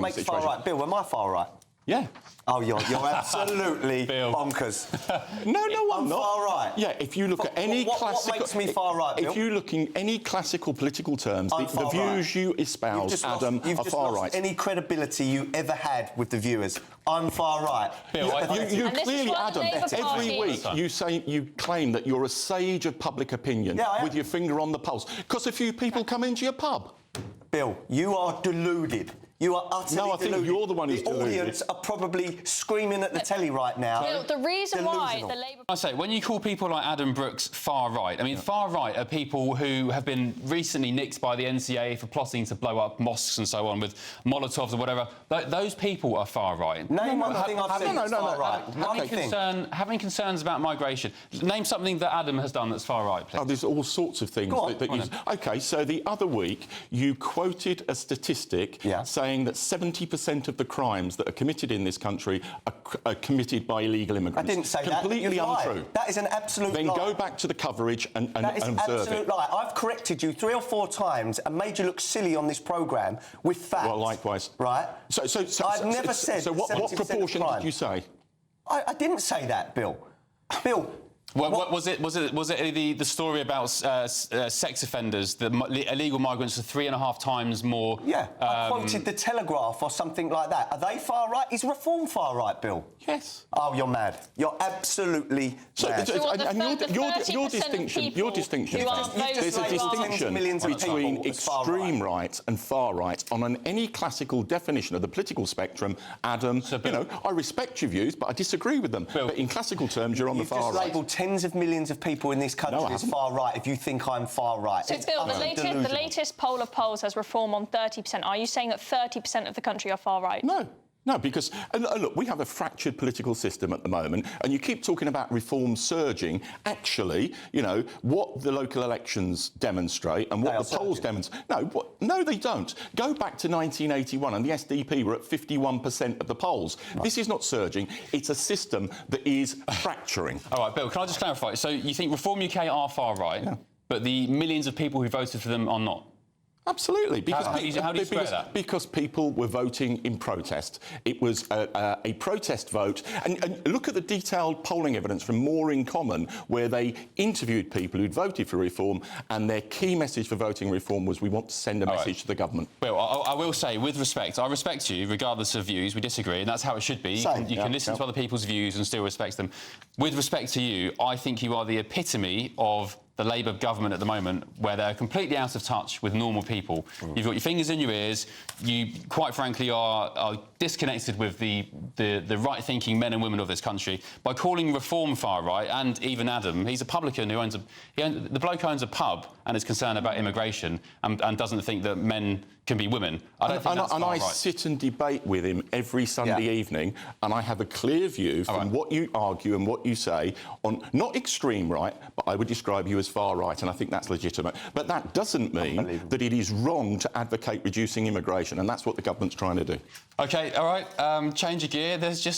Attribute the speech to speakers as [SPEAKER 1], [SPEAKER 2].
[SPEAKER 1] Makes far right. Bill, am I far right?
[SPEAKER 2] Yeah.
[SPEAKER 1] Oh, you're absolutely bonkers.
[SPEAKER 2] No, I'm not.
[SPEAKER 1] Far right.
[SPEAKER 2] Yeah, if you look at any classical...
[SPEAKER 1] What makes me far right, Bill?
[SPEAKER 2] If you look in any classical political terms, the views you espouse, Adam, are far right.
[SPEAKER 1] Any credibility you ever had with the viewers. I'm far right.
[SPEAKER 2] Bill, you clearly, Adam, every week you claim that you're a sage of public opinion with your finger on the pulse because a few people come into your pub.
[SPEAKER 1] Bill, you are deluded. You are utterly deluded.
[SPEAKER 2] No, I think you're the one who's deluded.
[SPEAKER 1] The audience are probably screaming at the telly right now.
[SPEAKER 3] Bill, the reason why the Labour...
[SPEAKER 4] I say, when you call people like Adam Brooks far right, I mean, far right are people who have been recently nicked by the NCA for plotting to blow up mosques and so on with Molotovs or whatever. Those people are far right.
[SPEAKER 1] Name one thing I've said that's far right.
[SPEAKER 4] Having concerns about migration. Name something that Adam has done that's far right, please.
[SPEAKER 2] Oh, there's all sorts of things. OK, so the other week you quoted a statistic saying that 70% of the crimes that are committed in this country are committed by illegal immigrants.
[SPEAKER 1] I didn't say that.
[SPEAKER 2] Completely untrue.
[SPEAKER 1] That is an absolute lie.
[SPEAKER 2] Then go back to the coverage and observe it. That is an absolute lie.
[SPEAKER 1] I've corrected you 3 or 4 times and made you look silly on this programme with facts.
[SPEAKER 2] Well, likewise.
[SPEAKER 1] Right?
[SPEAKER 2] I've
[SPEAKER 1] never said.
[SPEAKER 2] So what proportion did you say?
[SPEAKER 1] I didn't say that, Bill. Bill.
[SPEAKER 4] Was it the story about sex offenders, the illegal migrants are 3.5 times more?
[SPEAKER 1] Yeah, I quoted the Telegraph or something like that. Are they far right? Is Reform far right, Bill?
[SPEAKER 2] Yes.
[SPEAKER 1] Oh, you're mad. You're absolutely mad.
[SPEAKER 2] Your distinction. There's a distinction between extreme right and far right on any classical definition of the political spectrum. Adam, I respect your views, but I disagree with them. But in classical terms, you're on the far right.
[SPEAKER 1] Tens of millions of people in this country as far right if you think I'm far right.
[SPEAKER 3] So, Bill, the latest poll of polls has Reform on 30%. Are you saying that 30% of the country are far right?
[SPEAKER 2] No, because, look, we have a fractured political system at the moment, and you keep talking about reform surging. Actually, what the local elections demonstrate and what the polls demonstrate... No, they don't. Go back to 1981, and the SDP were at 51% of the polls. Right. This is not surging. It's a system that is fracturing.
[SPEAKER 4] All right, Bill, can I just clarify? So you think Reform UK are far right, but the millions of people who voted for them are not?
[SPEAKER 2] Absolutely,
[SPEAKER 4] because how do you square that?
[SPEAKER 2] Because people were voting in protest. It was a protest vote. And look at the detailed polling evidence from More in Common, where they interviewed people who'd voted for reform, and their key message for voting reform was, we want to send a message to the government. Well,
[SPEAKER 4] I will say, with respect, I respect you, regardless of views. We disagree, and that's how it should be. You can listen to other people's views and still respect them. With respect to you, I think you are the epitome of the Labour government at the moment, where they're completely out of touch with normal people. You've got your fingers in your ears. You, quite frankly, are disconnected with the right-thinking men and women of this country by calling Reform far right, and even Adam. He's a publican who the bloke owns a pub and is concerned about immigration and doesn't think that men can be women. I don't think that's far right.
[SPEAKER 2] I sit and debate with him every Sunday evening, and I have a clear view from what you argue and what you say on not extreme right, but I would describe you as far right, and I think that's legitimate. But that doesn't mean that it is wrong to advocate reducing immigration, and that's what the government's trying to do.
[SPEAKER 4] OK, all right, change of gear. There's just